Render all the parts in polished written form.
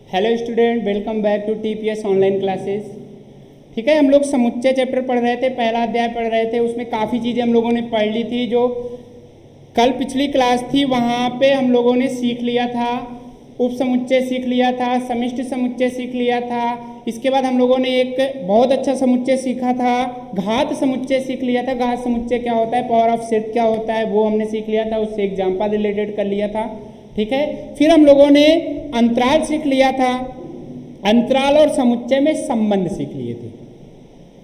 Hello student, welcome back to TPS online classes. ठीक है, हम लोग समुच्चय चैप्टर पढ़ रहे थे, पहला अध्याय पढ़ रहे थे। उसमें काफ़ी चीज़ें हम लोगों ने पढ़ ली थी। जो कल पिछली क्लास थी वहाँ पे हम लोगों ने सीख लिया था, उप समुच्चय सीख लिया था, समिष्ट समुच्चय सीख लिया था। इसके बाद हम लोगों ने एक बहुत अच्छा समुच्चय सीखा था, घात समुच्चय सीख लिया था। घात समुच्चय क्या होता है, पावर ऑफ सेट क्या होता है, वो हमने सीख लिया था। उससे एग्जाम्पल रिलेटेड कर लिया था। ठीक है, फिर हम लोगों ने अंतराल सीख लिया था, अंतराल और समुच्चय में संबंध सीख लिए थे।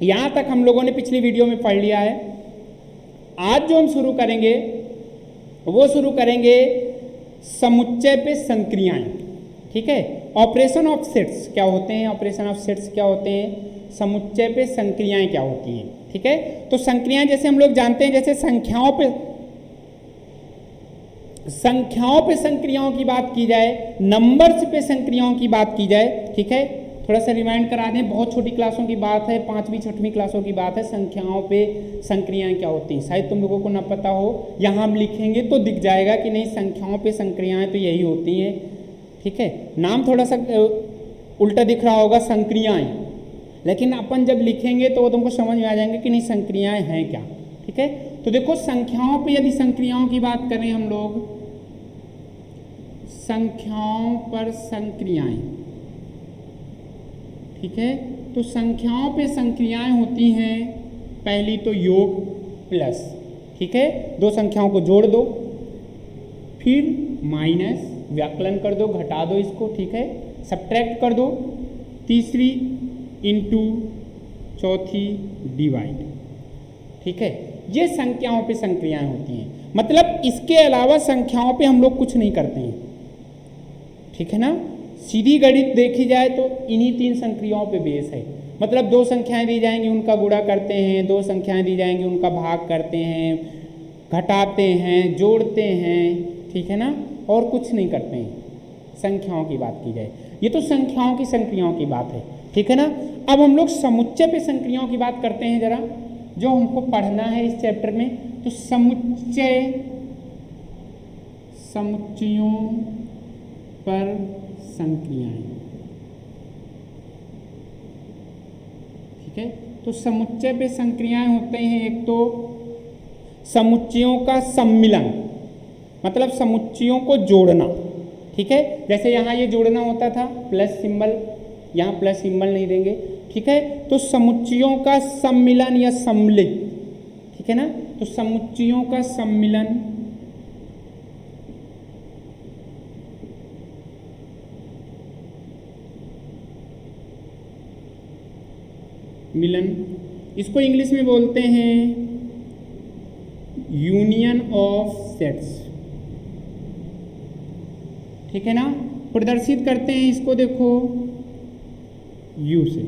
यहाँ तक हम लोगों ने पिछली वीडियो में पढ़ लिया है। आज जो हम शुरू करेंगे वो शुरू करेंगे समुच्चय पे संक्रियाएं। ठीक है, ऑपरेशन ऑफ सेट्स क्या होते हैं, ऑपरेशन ऑफ सेट्स क्या होते हैं, समुच्चय पे संक्रियाएं क्या होती हैं। ठीक है, तो संक्रियाएं जैसे हम लोग जानते हैं, जैसे संख्याओं पे संक्रियाओं की बात की जाए, नंबर्स पे संक्रियाओं की बात की जाए। ठीक है, थोड़ा सा रिमाइंड करा दें, बहुत छोटी क्लासों की बात है, 5वीं 6वीं क्लासों की बात है। संख्याओं पे संक्रियाएं क्या होती हैं, शायद तुम लोगों को ना पता हो। यहाँ हम लिखेंगे तो दिख जाएगा कि नहीं, संख्याओं पे संक्रियाएं तो यही होती हैं। ठीक है, नाम थोड़ा सा उल्टा दिख रहा होगा, संक्रियाएं, लेकिन अपन जब लिखेंगे तो वो तुमको समझ में आ जाएंगे कि नहीं संक्रियाएं हैं क्या। ठीक है, तो देखो संख्याओं पे यदि संक्रियाओं की बात करें हम लोग, संख्याओं पर संक्रियाएं। ठीक है, तो संख्याओं पे संक्रियाएं होती हैं, पहली तो योग प्लस। ठीक है, दो संख्याओं को जोड़ दो, फिर माइनस, व्याकलन कर दो, घटा दो इसको। ठीक है, सब्ट्रैक्ट कर दो, तीसरी इंटू, चौथी डिवाइड। ठीक है, ये संख्याओं पे संक्रियाएं होती हैं। मतलब इसके अलावा संख्याओं पे हम लोग कुछ नहीं करते हैं। ठीक है ना, सीधी गणित देखी जाए तो इन्हीं 3 संक्रियाओं पे बेस है। मतलब दो संख्याएं दी जाएंगी उनका गुणा करते हैं, दो संख्याएं दी जाएंगी उनका भाग करते हैं, घटाते हैं, जोड़ते हैं। ठीक है ना, और कुछ नहीं करते हैं संख्याओं की बात की जाए। ये तो संख्याओं की संक्रियाओं की बात है। ठीक है ना, अब हम लोग समुच्चय पे संक्रियाओं की बात करते हैं जरा, जो हमको पढ़ना है इस चैप्टर में। तो समुच्चयों पर संक्रियाएं। ठीक है, तो समुच्चय पे संक्रियाएं होते हैं। एक तो समुच्चयों का सम्मिलन, मतलब समुच्चयों को जोड़ना। ठीक है, जैसे यहाँ ये जोड़ना होता था प्लस सिंबल, यहाँ प्लस सिंबल नहीं देंगे। ठीक है, तो समुच्चयों का सम्मिलन या सम्मिलित। ठीक है ना, तो समुच्चयों का सम्मिलन, मिलन, इसको इंग्लिश में बोलते हैं यूनियन ऑफ सेट्स। ठीक है ना, प्रदर्शित करते हैं इसको, देखो यू से।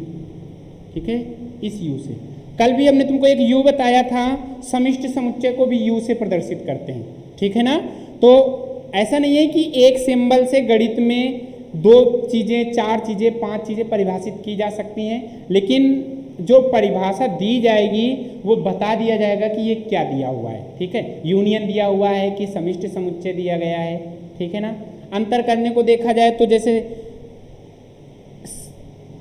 ठीक है, इस यू से। कल भी हमने तुमको एक यू बताया था, समिष्ट समुच्चय को भी यू से प्रदर्शित करते हैं। ठीक है ना, तो ऐसा नहीं है कि एक सिंबल से गणित में 2 चीज़ें, 4 चीज़ें, 5 चीज़ें परिभाषित की जा सकती हैं, लेकिन जो परिभाषा दी जाएगी वो बता दिया जाएगा कि ये क्या दिया हुआ है। ठीक है, यूनियन दिया हुआ है कि समिष्ट समुच्चय दिया गया है। ठीक है ना, अंतर करने को देखा जाए तो जैसे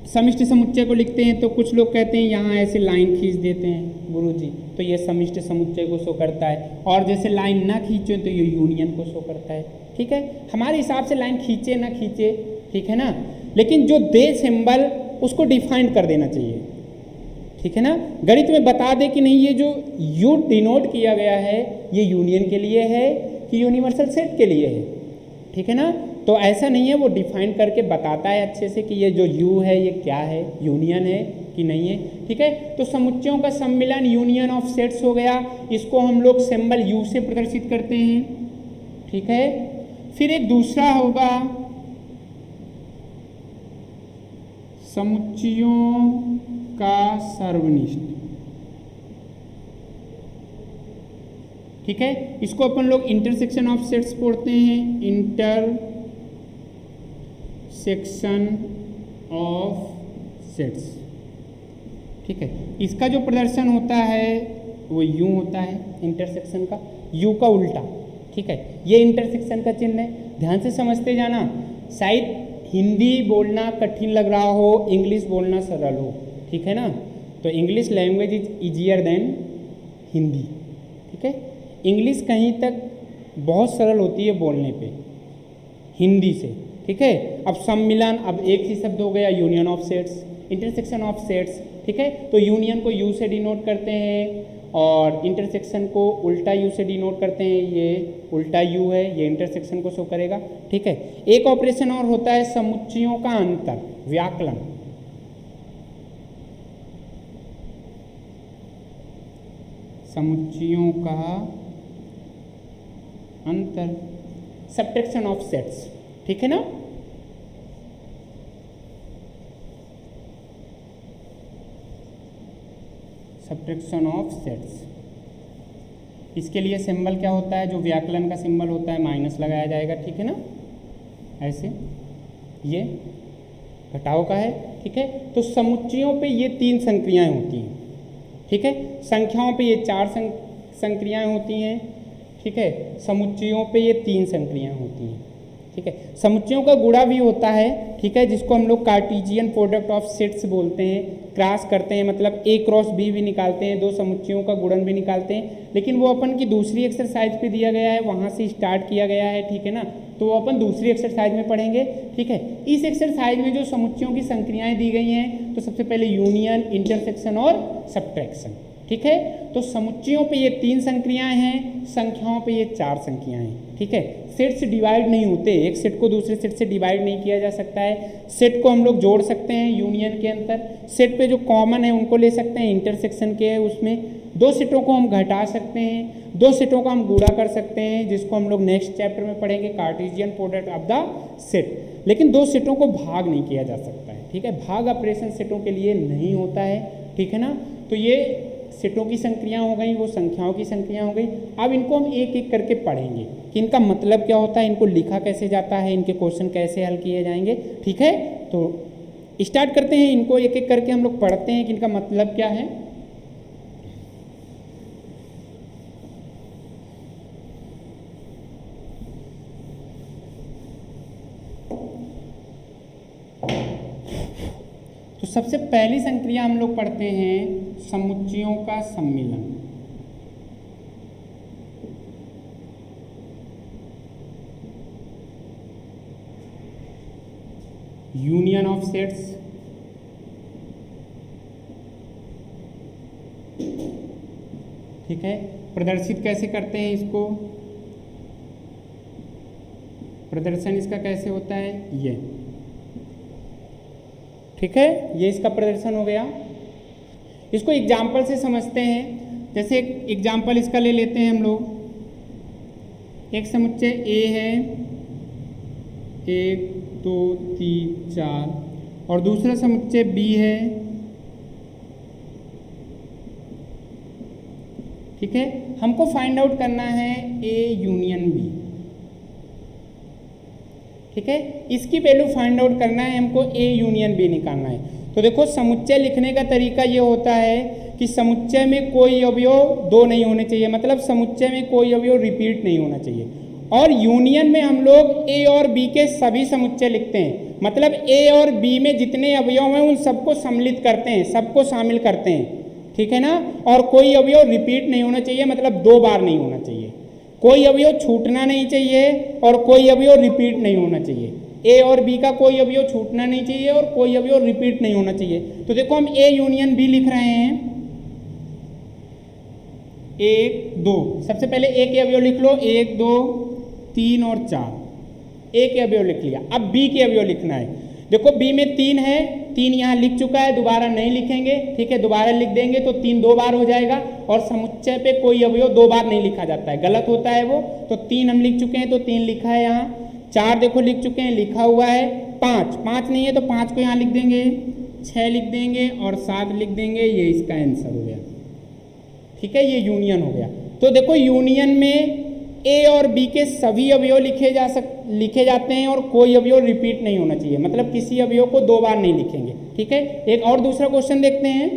समिष्ट समुच्चय को लिखते हैं तो कुछ लोग कहते हैं यहाँ ऐसे लाइन खींच देते हैं गुरुजी, तो ये समिष्ट समुच्चय को शो करता है, और जैसे लाइन ना खींचे तो ये यूनियन को शो करता है। ठीक है, हमारे हिसाब से लाइन खींचे ना खींचे, ठीक है ना, लेकिन जो दे सिंबल उसको डिफाइन कर देना चाहिए। ठीक है ना, गणित में बता दे कि नहीं ये जो यू डिनोट किया गया है ये यूनियन के लिए है कि यूनिवर्सल सेट के लिए है। ठीक है ना, तो ऐसा नहीं है, वो डिफाइन करके बताता है अच्छे से कि ये जो यू है ये क्या है, यूनियन है कि नहीं है। ठीक है, तो समुच्चयों का सम्मिलन यूनियन ऑफ सेट्स हो गया, इसको हम लोग सिंबल यू से प्रदर्शित करते हैं। ठीक है, फिर एक दूसरा होगा समुच्चयों का सर्वनिष्ठ। ठीक है, इसको अपन लोग इंटरसेक्शन ऑफ सेट्स पढ़ते हैं, इंटरसेक्शन ऑफ सेट्स। ठीक है, इसका जो प्रदर्शन होता है वो यूं होता है, इंटरसेक्शन का यू का उल्टा। ठीक है, ये इंटरसेक्शन का चिन्ह है, ध्यान से समझते जाना। शायद हिंदी बोलना कठिन लग रहा हो, इंग्लिश बोलना सरल हो, ठीक है ना, तो English language is easier than Hindi, ठीक है। इंग्लिश कहीं तक बहुत सरल होती है बोलने पे हिंदी से, ठीक है। अब सम्मिलन, अब एक ही शब्द हो गया, union of sets, intersection of sets, ठीक है। तो यूनियन को यू से डिनोट करते हैं और इंटरसेक्शन को उल्टा यू से डिनोट करते हैं, ये उल्टा यू है, ये इंटरसेक्शन को शो करेगा, ठीक है। एक ऑपरेशन और होता है समुच्चयों का अंतर, व्याकलन, समुच्चयों का अंतर, सब्ट्रैक्शन ऑफ सेट्स, ठीक है ना। सब्ट्रैक्शन ऑफ सेट्स, इसके लिए सिंबल क्या होता है, जो व्याकलन का सिंबल होता है माइनस लगाया जाएगा, ठीक है ना, ऐसे, ये घटाव का है, ठीक है। तो समुच्चयों पे ये 3 संक्रियाएं होती हैं, ठीक है। संख्याओं पे ये 4 संक्रियाएं होती हैं, ठीक है। समुच्चयों पे ये 3 संक्रियाएं होती हैं, ठीक है। समुच्चयों का गुणा भी होता है, ठीक है, जिसको हम लोग कार्टेशियन प्रोडक्ट ऑफ सेट्स बोलते हैं, क्रॉस करते हैं, मतलब ए क्रॉस बी भी निकालते हैं, 2 समुच्चयों का गुणन भी निकालते हैं, लेकिन वो अपन की दूसरी एक्सरसाइज पे दिया गया है, वहाँ से स्टार्ट किया गया है, ठीक है ना, तो वो अपन दूसरी एक्सरसाइज में पढ़ेंगे, ठीक है। इस एक्सरसाइज में जो समुच्चयों की संक्रियाएं दी गई हैं, तो सबसे पहले यूनियन, इंटरसेक्शन और सब्ट्रैक्शन, ठीक है। तो समुच्चयों पे ये 3 संक्रियाएं हैं, संख्याओं पे ये 4 संख्याएं हैं, ठीक है। सेट से डिवाइड नहीं होते, एक सेट को दूसरे सेट से डिवाइड नहीं किया जा सकता है, सेट को हम लोग जोड़ सकते हैं यूनियन के अंदर, सेट पे जो कॉमन है उनको ले सकते हैं, इंटरसेक्शन के है उसमें 2 सेटों को हम घटा सकते हैं, 2 सेटों का हम गुणा कर सकते हैं, जिसको हम लोग नेक्स्ट चैप्टर में पढ़ेंगे, Cartesian product of the set. लेकिन 2 सेटों को भाग नहीं किया जा सकता है, ठीक है, भाग ऑपरेशन सेटों के लिए नहीं होता है, ठीक है ना। तो ये सेटों की संक्रियाएं हो गई, वो संख्याओं की संक्रियाएं हो गई। अब इनको हम एक एक करके पढ़ेंगे कि इनका मतलब क्या होता है, इनको लिखा कैसे जाता है, इनके क्वेश्चन कैसे हल किए जाएंगे, ठीक है। तो स्टार्ट करते हैं, इनको एक एक करके हम लोग पढ़ते हैं कि इनका मतलब क्या है। तो सबसे पहली संक्रिया हम लोग पढ़ते हैं समुच्चयों का सम्मिलन। यूनियन ऑफ सेट्स, ठीक है। प्रदर्शित कैसे करते हैं इसको, प्रदर्शन इसका कैसे होता है, ये, ठीक है, ये इसका प्रदर्शन हो गया। इसको एग्जाम्पल से समझते हैं, जैसे एक एग्जाम्पल इसका ले लेते हैं हम लोग। एक समुच्चय ए है, 1 2 3 4, और दूसरा समुच्चय बी है, ठीक है। हमको फाइंड आउट करना है ए यूनियन बी, ठीक है। इसकी वैल्यू फाइंड आउट करना है हमको, ए यूनियन बी निकालना है। तो देखो समुच्चय लिखने का तरीका ये होता है कि समुच्चय में कोई अवयव 2 नहीं होने चाहिए, मतलब समुच्चय में कोई अवयव रिपीट नहीं होना चाहिए। और यूनियन में हम लोग ए और बी के सभी समुच्चय लिखते हैं, मतलब ए और बी में जितने अवयव हैं उन सबको सम्मिलित करते हैं, सबको शामिल करते हैं, ठीक है ना। और कोई अवयव रिपीट नहीं होना चाहिए, मतलब 2 बार नहीं होना चाहिए, कोई अवयव छूटना नहीं चाहिए और कोई अवयव रिपीट नहीं होना चाहिए। ए और बी का कोई अवयव छूटना नहीं चाहिए और कोई अवयव रिपीट नहीं होना चाहिए। तो देखो हम ए यूनियन बी लिख रहे हैं, 1 2, सबसे पहले ए के अवयव लिख लो, 1 2 3 और 4, ए के अवयव लिख लिया। अब बी के अवयव लिखना है। देखो बी में 3 है, 3 यहाँ लिख चुका है, दोबारा नहीं लिखेंगे, ठीक है, दोबारा लिख देंगे तो 3 2 बार हो जाएगा। और समुच्चय पे कोई अवयव 2 बार नहीं लिखा जाता है, गलत होता है वो। तो 3 हम लिख चुके हैं, तो 3 लिखा है यहाँ। 4 देखो लिख चुके हैं, लिखा हुआ है। 5 नहीं है तो 5 को यहाँ लिख देंगे, 6 लिख देंगे और 7 लिख देंगे, ये इसका आंसर हो गया, ठीक है, ये यूनियन हो गया। तो देखो यूनियन में ए और बी के सभी अवयव लिखे जाते हैं और कोई अवयव रिपीट नहीं होना चाहिए, मतलब किसी अवयव को 2 बार नहीं लिखेंगे, ठीक है। एक और दूसरा क्वेश्चन देखते हैं।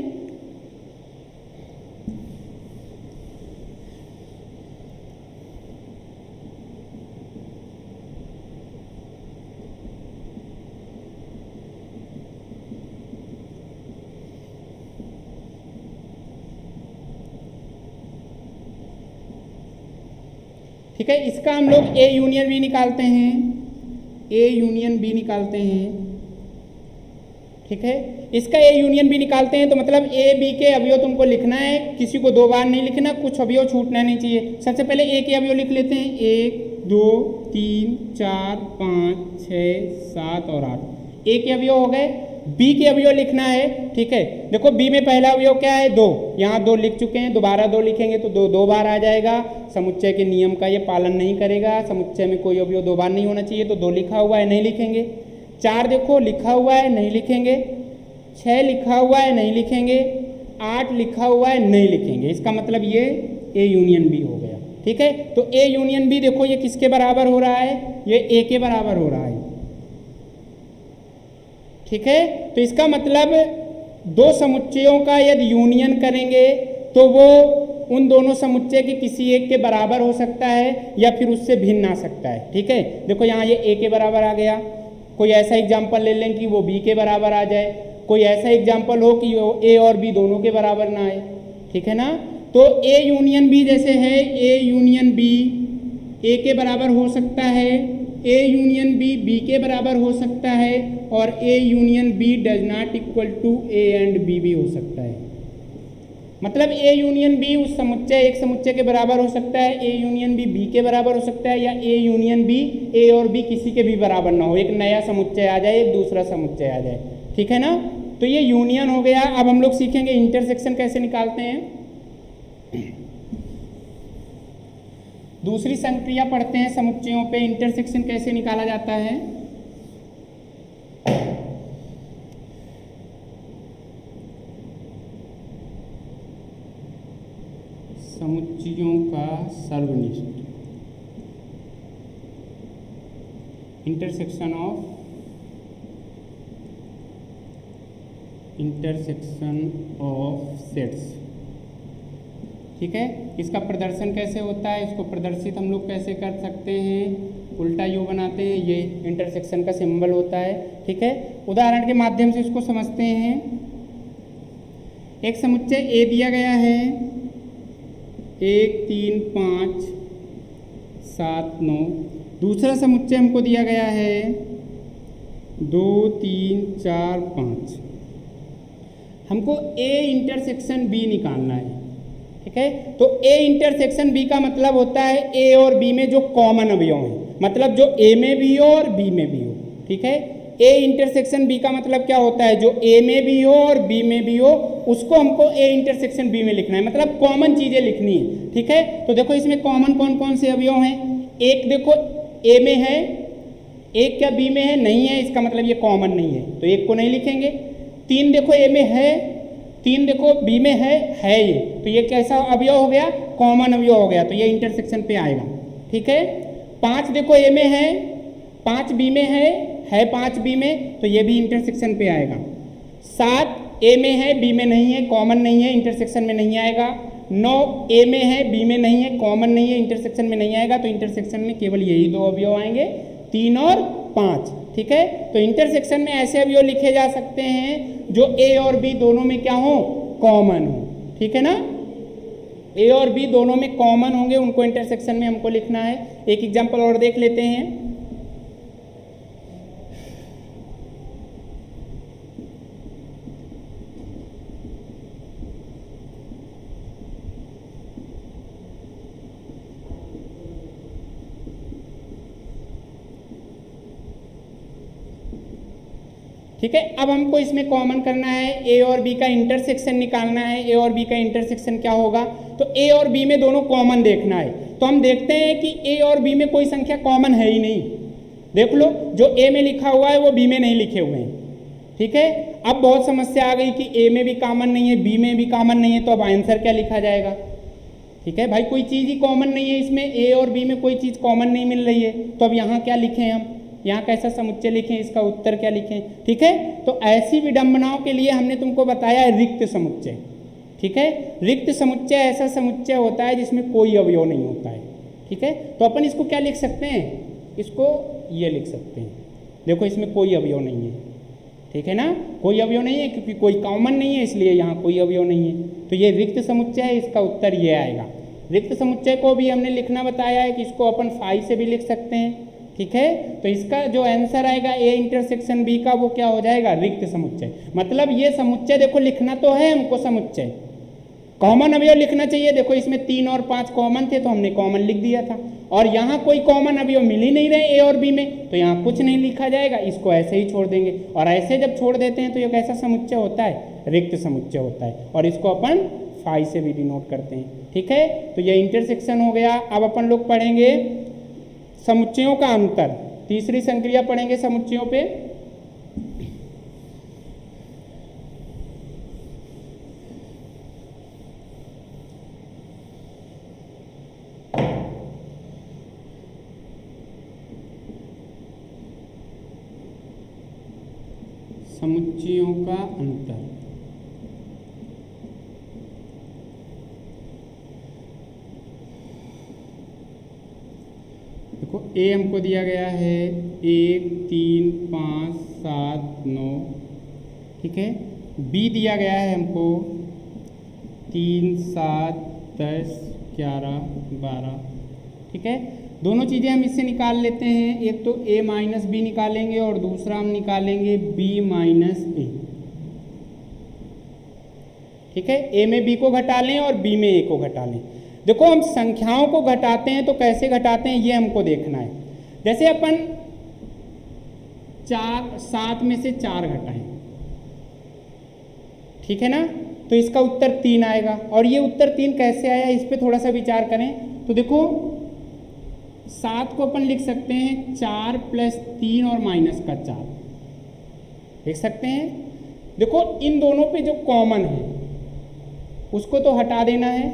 ठीक है। इसका हम लोग ए यूनियन बी निकालते हैं, ए यूनियन बी निकालते हैं, ठीक है। इसका ए यूनियन बी निकालते हैं तो मतलब ए बी के अवयव तुमको लिखना है, किसी को दो बार नहीं लिखना, कुछ अवयव छूटना नहीं चाहिए। सबसे पहले ए के अवयव लिख लेते हैं, 1 2 3 4 5 6 7 और 8। ए के अवयव हो गए। बी के अवयव लिखना है, ठीक है। देखो बी में पहला अवयव क्या है, 2, यहाँ 2 लिख चुके हैं, दोबारा 2 लिखेंगे तो 2 2 बार आ जाएगा। समुच्चय के नियम का ये पालन नहीं करेगा, समुच्चय में कोई अवयव 2 बार नहीं होना चाहिए, तो 2 लिखा हुआ है नहीं लिखेंगे। 4 देखो लिखा हुआ है नहीं लिखेंगे, 6 लिखा हुआ है नहीं लिखेंगे, 8 लिखा हुआ है नहीं लिखेंगे। इसका मतलब ये ए यूनियन बी हो गया, ठीक है। तो ए यूनियन बी देखो ये किसके बराबर हो रहा है, ये ए के बराबर हो रहा है, ठीक है। तो इसका मतलब दो समुच्चयों का यदि यूनियन करेंगे तो वो उन दोनों समुच्चय के किसी एक के बराबर हो सकता है या फिर उससे भिन्न आ सकता है, ठीक है। देखो यहाँ ये ए के बराबर आ गया, कोई ऐसा एग्जाम्पल ले लें कि वो बी के बराबर आ जाए, कोई ऐसा एग्जाम्पल हो कि वो ए और बी दोनों के बराबर ना आए, ठीक है ना। तो ए यूनियन बी जैसे है, ए यूनियन बी ए के बराबर हो सकता है, ए यूनियन बी बी के बराबर हो सकता है, और A union B does not equal to A and B भी हो सकता है। मतलब ए यूनियन बी उस समुच्चय एक समुच्चय के बराबर हो सकता है, ए यूनियन बी बी के बराबर हो सकता है, या ए यूनियन बी ए और बी किसी के भी बराबर ना हो, एक नया समुच्चय आ जाए, एक दूसरा समुच्चय आ जाए, ठीक है ना। तो ये यूनियन हो गया। अब हम लोग सीखेंगे इंटरसेक्शन कैसे निकालते हैं। दूसरी संक्रिया पढ़ते हैं समुच्चयों पे, इंटरसेक्शन कैसे निकाला जाता है। समुच्चयों का सर्वनिष्ठ, इंटरसेक्शन ऑफ सेट्स, ठीक है। इसका प्रदर्शन कैसे होता है, इसको प्रदर्शित हम लोग कैसे कर सकते हैं, उल्टा यू बनाते हैं, ये इंटरसेक्शन का सिंबल होता है, ठीक है। उदाहरण के माध्यम से इसको समझते हैं। एक समुच्चय ए दिया गया है, 1 3 5 7 9। दूसरा समुच्चय हमको दिया गया है 2 3 4 5। हमको ए इंटरसेक्शन बी निकालना है, ठीक है। तो ए इंटरसेक्शन बी का मतलब होता है ए और बी में जो कॉमन अवयव है, मतलब जो ए में भी हो और बी में भी हो, ठीक है। ए इंटरसेक्शन बी का मतलब क्या होता है, जो ए में भी हो और बी में भी हो उसको हमको ए इंटरसेक्शन बी में लिखना है, मतलब कॉमन चीजें लिखनी है, ठीक है। तो देखो इसमें कॉमन कौन कौन से अवयव हैं। एक देखो ए में है, एक क्या बी में है, नहीं है, इसका मतलब ये कॉमन नहीं है, तो एक को नहीं लिखेंगे। 3 देखो ए में है, 3 देखो बी में है ये, तो ये कैसा अवयव हो गया, कॉमन अवयव हो गया, तो ये इंटरसेक्शन पे आएगा, ठीक है। 5 देखो ए में है, 5 बी में है 5 बी में, तो ये भी इंटरसेक्शन पे आएगा। 7 ए में है, बी में नहीं है, कॉमन नहीं है, इंटरसेक्शन में नहीं आएगा। 9 ए में है, बी में नहीं है, कॉमन नहीं है, इंटरसेक्शन में नहीं आएगा, तो इंटरसेक्शन में केवल यही 2 अवयव आएंगे, 3 और 5, ठीक है। तो इंटरसेक्शन में ऐसे अवयव लिखे जा सकते हैं जो ए और बी दोनों में क्या हो, कॉमन हो, ठीक है ना। ए और बी दोनों में कॉमन होंगे, उनको इंटरसेक्शन में हमको लिखना है। एक एग्जांपल और देख लेते हैं। ठीक है, अब हमको इसमें कॉमन करना है, ए और बी का इंटरसेक्शन निकालना है। ए और बी का इंटरसेक्शन क्या होगा, तो ए और बी में दोनों कॉमन देखना है। तो हम देखते हैं कि ए और बी में कोई संख्या कॉमन है ही नहीं। देख लो, जो ए में लिखा हुआ है वो बी में नहीं लिखे हुए हैं, ठीक है। अब बहुत समस्या आ गई कि ए में भी कॉमन नहीं है, बी में भी कॉमन नहीं है, तो अब आंसर क्या लिखा जाएगा। ठीक है भाई, कोई चीज़ ही कॉमन नहीं है, इसमें ए और बी में कोई चीज़ कॉमन नहीं मिल रही है, तो अब यहाँ क्या लिखें हम, यहाँ कैसा समुच्चय लिखें, इसका उत्तर क्या लिखें। ठीक है, तो ऐसी विडंबनाओं के लिए हमने तुमको बताया है रिक्त समुच्चय। ठीक है, रिक्त समुच्चय ऐसा समुच्चय होता है जिसमें कोई अवयव नहीं होता है। ठीक है, तो अपन इसको क्या लिख सकते हैं, इसको ये लिख सकते हैं, देखो इसमें कोई अवयव नहीं है। ठीक है ना, कोई अवयव नहीं है क्योंकि कोई कॉमन नहीं है, इसलिए यहाँ कोई अवयव नहीं है, तो ये रिक्त समुच्चय है, इसका उत्तर ये आएगा। रिक्त समुच्चय को भी हमने लिखना बताया है कि इसको अपन फाई से भी लिख सकते हैं, ठीक है। तो इसका जो आंसर आएगा ए इंटरसेक्शन बी का वो क्या हो जाएगा, रिक्त समुच्चय। मतलब ये समुच्चय देखो लिखना तो है हमको, समुच्चय कॉमन अवयव लिखना चाहिए। देखो इसमें 3 और 5 कॉमन थे तो हमने कॉमन लिख दिया था, और यहाँ कोई कॉमन अवयव मिल ही नहीं रहे ए और बी में, तो यहाँ कुछ नहीं लिखा जाएगा, इसको ऐसे ही छोड़ देंगे। और ऐसे जब छोड़ देते हैं तो ये कैसा समुच्चय होता है, रिक्त समुच्चय होता है, और इसको अपन फाई से भी डिनोट करते हैं, ठीक है। तो ये इंटरसेक्शन हो गया। अब अपन लोग पढ़ेंगे समुच्चयों का अंतर, तीसरी संक्रिया पढ़ेंगे समुच्चयों पे। समुच्चयों का अंतर, देखो ए हमको दिया गया है 1 3 5 7 9, ठीक है। बी दिया गया है हमको 3 7 10 11 12, ठीक है। दोनों चीज़ें हम इससे निकाल लेते हैं, एक तो a माइनस बी निकालेंगे और दूसरा हम निकालेंगे b माइनस ए, ठीक है। a में b को घटा लें और b में a को घटा लें। देखो हम संख्याओं को घटाते हैं तो कैसे घटाते हैं ये हमको देखना है। जैसे अपन 7 में से 4 घटाएं, ठीक है ना, तो इसका उत्तर 3 आएगा। और ये उत्तर 3 कैसे आया इस पर थोड़ा सा विचार करें। तो देखो 7 को अपन लिख सकते हैं 4 + 3 और माइनस का 4, लिख सकते हैं। देखो इन दोनों पे जो कॉमन है उसको तो हटा देना है,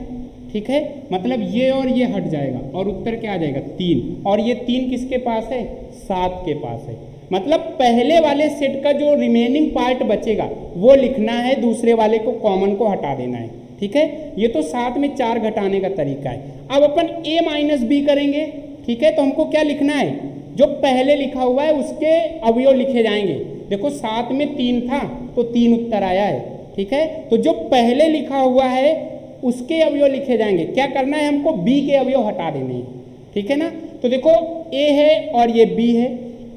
ठीक है। मतलब ये और ये हट जाएगा और उत्तर क्या आ जाएगा 3, और ये 3 किसके पास है, 7 के पास है। मतलब पहले वाले सेट का जो रिमेनिंग पार्ट बचेगा वो लिखना है, दूसरे वाले को कॉमन को हटा देना है, ठीक है। ये तो 7 में 4 घटाने का तरीका है। अब अपन a माइनस बी करेंगे, ठीक है। तो हमको क्या लिखना है, जो पहले लिखा हुआ है उसके अवयव लिखे जाएंगे। देखो 7 में 3 था तो 3 उत्तर आया है, ठीक है। तो जो पहले लिखा हुआ है उसके अवयव लिखे जाएंगे। क्या करना है हमको, b के अवयव हटा देने हैं, ठीक है ना। तो देखो a है और ये b है,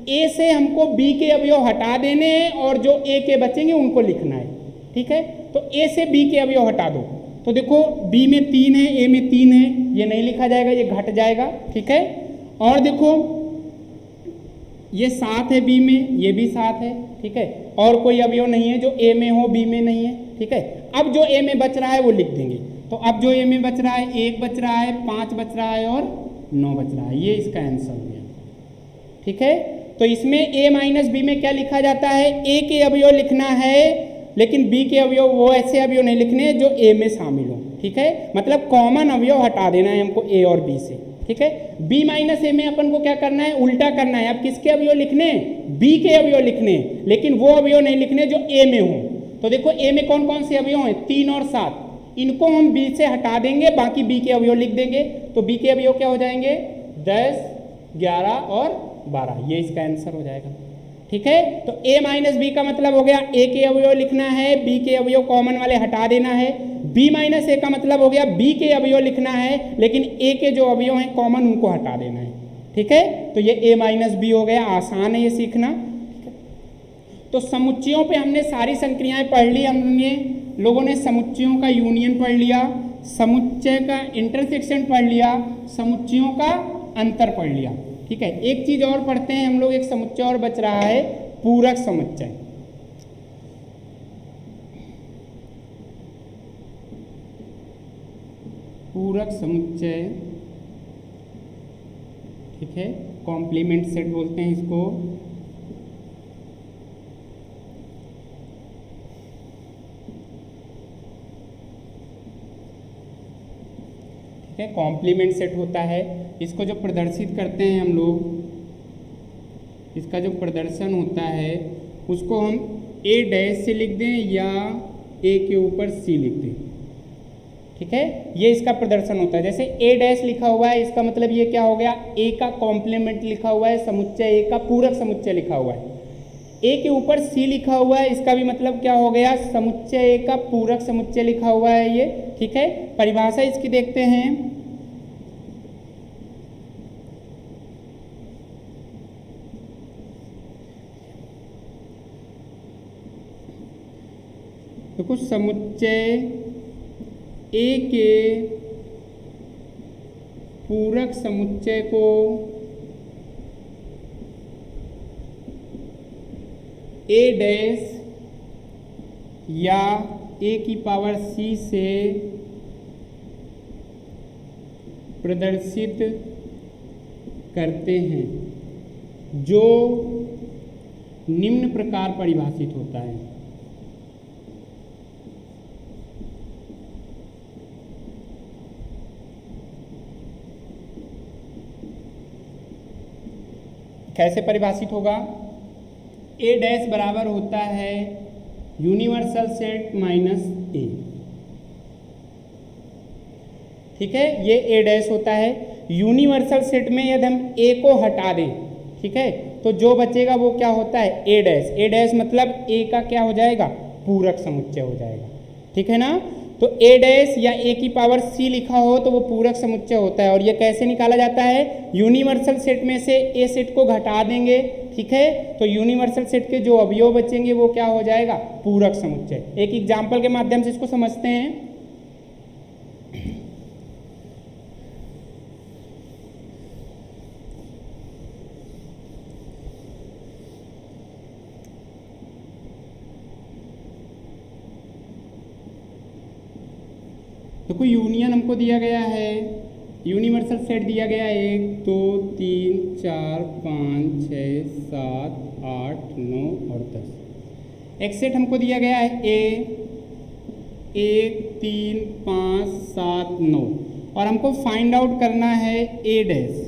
a से हमको b के अवयव हटा देने हैं और जो a के बचेंगे उनको लिखना है, ठीक है। तो a से b के अवयव हटा दो, तो देखो b में 3 है, a में 3 है, ये नहीं लिखा जाएगा, ये घट जाएगा, ठीक है। और देखो ये 7 है b में, ये भी 7 है, ठीक है। और कोई अवयव नहीं है जो a में हो b में नहीं है, ठीक है। अब जो a में बच रहा है वो लिख देंगे। तो अब जो a में बच रहा है 1 बच रहा है, 5 बच रहा है और 9 बच रहा है, ये इसका आंसर हो गया, ठीक है। तो इसमें a माइनस बी में क्या लिखा जाता है, a के अवयव लिखना है, लेकिन b के अवयव वो ऐसे अवयव नहीं लिखने जो a में शामिल हो, ठीक है। मतलब कॉमन अवयव हटा देना है हमको a और b से, ठीक है। b माइनस ए में अपन को क्या करना है, उल्टा करना है। अब किसके अवयव लिखने हैं, b के अवयव लिखने हैं, लेकिन वो अवयव नहीं लिखने जो a में हो। तो देखो a में कौन कौन से अवयव हैं, 3 और 7, इनको हम b से हटा देंगे, बाकी b के अवयव लिख देंगे। तो b के अवयव क्या हो जाएंगे, 10 11 और 12, ये इसका आंसर हो जाएगा, ठीक है। तो a माइनस बी का मतलब हो गया a के अवयव लिखना है, b के अवयव कॉमन वाले हटा देना है। b माइनस ए का मतलब हो गया b के अवयव लिखना है, लेकिन a के जो अवयव हैं कॉमन उनको हटा देना है, ठीक है। तो ये a माइनस बी हो गया, आसान है ये सीखना, ठीक है। तो समुच्चयों पे हमने सारी संक्रियाएं पढ़ ली, हमने लोगों ने समुच्चयों का यूनियन पढ़ लिया, समुच्चय का इंटरसेक्शन पढ़ लिया, समुच्चयों का अंतर पढ़ लिया, ठीक है। एक चीज और पढ़ते हैं हम लोग, एक समुच्चय और बच रहा है, पूरक समुच्चय। पूरक समुच्चय, ठीक है, कॉम्प्लीमेंट सेट बोलते हैं इसको। ठीक है, कॉम्प्लीमेंट सेट होता है। इसको जो प्रदर्शित करते हैं हम लोग, इसका जो प्रदर्शन होता है उसको हम a डैश से लिख दें या a के ऊपर c लिख दें, ठीक है। ये इसका प्रदर्शन होता है। जैसे a डैश लिखा हुआ है, इसका मतलब ये क्या हो गया, a का कॉम्प्लीमेंट लिखा हुआ है, समुच्चय a का पूरक समुच्चय लिखा हुआ है। a के ऊपर c लिखा हुआ है, इसका भी मतलब क्या हो गया, समुच्चय a का पूरक समुच्चय लिखा हुआ है ये, ठीक है। परिभाषा इसकी देखते हैं, देखो समुच्चय ए के पूरक समुच्चय को ए डैश या ए की पावर सी से प्रदर्शित करते हैं, जो निम्न प्रकार परिभाषित होता है। कैसे परिभाषित होगा? ए डैश बराबर होता है यूनिवर्सल सेट माइनस ए। ठीक है, ये ए डैश होता है। यूनिवर्सल सेट में यदि हम ए को हटा दें, ठीक है, तो जो बचेगा वो क्या होता है? ए डैश। ए डैश मतलब ए का क्या हो जाएगा? पूरक समुच्चय हो जाएगा। ठीक है ना? तो ए डैश या ए की पावर सी लिखा हो तो वो पूरक समुच्चय होता है। और ये कैसे निकाला जाता है? यूनिवर्सल सेट में से ए सेट को घटा देंगे, ठीक है, तो यूनिवर्सल सेट के जो अवयव बचेंगे वो क्या हो जाएगा? पूरक समुच्चय। एक एग्जाम्पल के माध्यम से इसको समझते हैं। तो कोई यूनियन हमको दिया गया है, यूनिवर्सल सेट दिया गया है 1 2 3 4 5 6 7 8 9 और 10। एक सेट हमको दिया गया है ए 1 3 5 7 9 और हमको फाइंड आउट करना है ए डैश,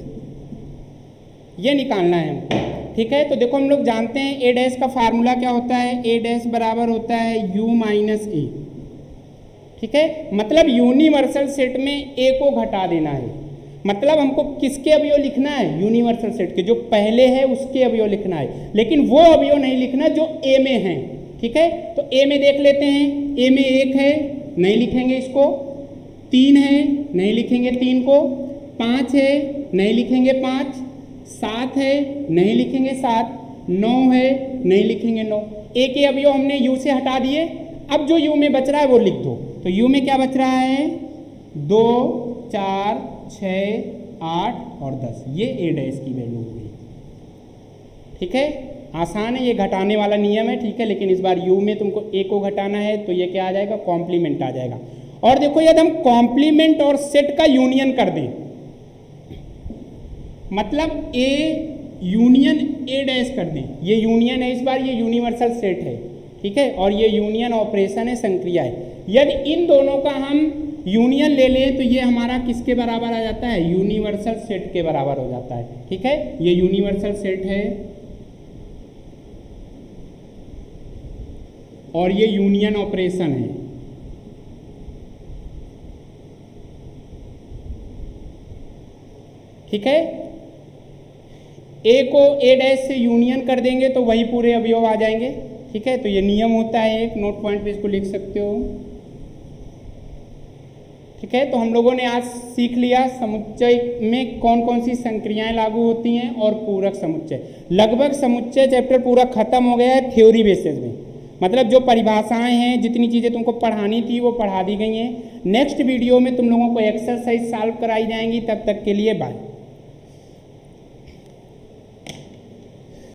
ये निकालना है हमको। ठीक है, तो देखो हम लोग जानते हैं ए डैश का फार्मूला क्या होता है? ए डैश बराबर होता है यू माइनस ए। ठीक है, मतलब यूनिवर्सल सेट में ए को घटा देना है। मतलब हमको किसके अवयव लिखना है? यूनिवर्सल सेट के जो पहले है उसके अवयव लिखना है, लेकिन वो अवयव नहीं लिखना जो ए में है। ठीक है, तो ए में देख लेते हैं। ए में 1 है, नहीं लिखेंगे इसको। 3 है, नहीं लिखेंगे 3 को। 5 है, नहीं लिखेंगे 5। 7 है, नहीं लिखेंगे 7। 9 है, नहीं लिखेंगे 9। ए के अवयव हमने यू से हटा दिए। अब जो यू में बच रहा है वो लिख दो। तो यू में क्या बच रहा है? 2 4 6 8 और 10। ये ए डैश की वैल्यू हो गई। ठीक है, आसान है, ये घटाने वाला नियम है। ठीक है, लेकिन इस बार यू में तुमको ए को घटाना है तो ये क्या आ जाएगा? कॉम्प्लीमेंट आ जाएगा। और देखो यदि हम कॉम्प्लीमेंट और सेट का यूनियन कर दें, मतलब ए यूनियन ए डैश कर दें, ये यूनियन है इस बार, ये यूनिवर्सल सेट है। ठीक है, और ये यूनियन ऑपरेशन है, संक्रिया है। यदि इन दोनों का हम यूनियन ले लें तो ये हमारा किसके बराबर आ जाता है? यूनिवर्सल सेट के बराबर हो जाता है। ठीक है, ये यूनिवर्सल सेट है और ये यूनियन ऑपरेशन है। ठीक है, ए को ए डैश से यूनियन कर देंगे तो वही पूरे अवयव आ जाएंगे। ठीक है, तो ये नियम होता है, एक नोट पॉइंट पे इसको लिख सकते हो। ठीक है, तो हम लोगों ने आज सीख लिया समुच्चय में कौन कौन सी संक्रियाएं लागू होती हैं और पूरक समुच्चय। लगभग समुच्चय चैप्टर पूरा खत्म हो गया है थ्योरी बेसिस में। मतलब जो परिभाषाएं हैं, जितनी चीज़ें तुमको पढ़ानी थी वो पढ़ा दी गई हैं। नेक्स्ट वीडियो में तुम लोगों को एक्सरसाइज सॉल्व कराई जाएंगी। तब तक के लिए बाय।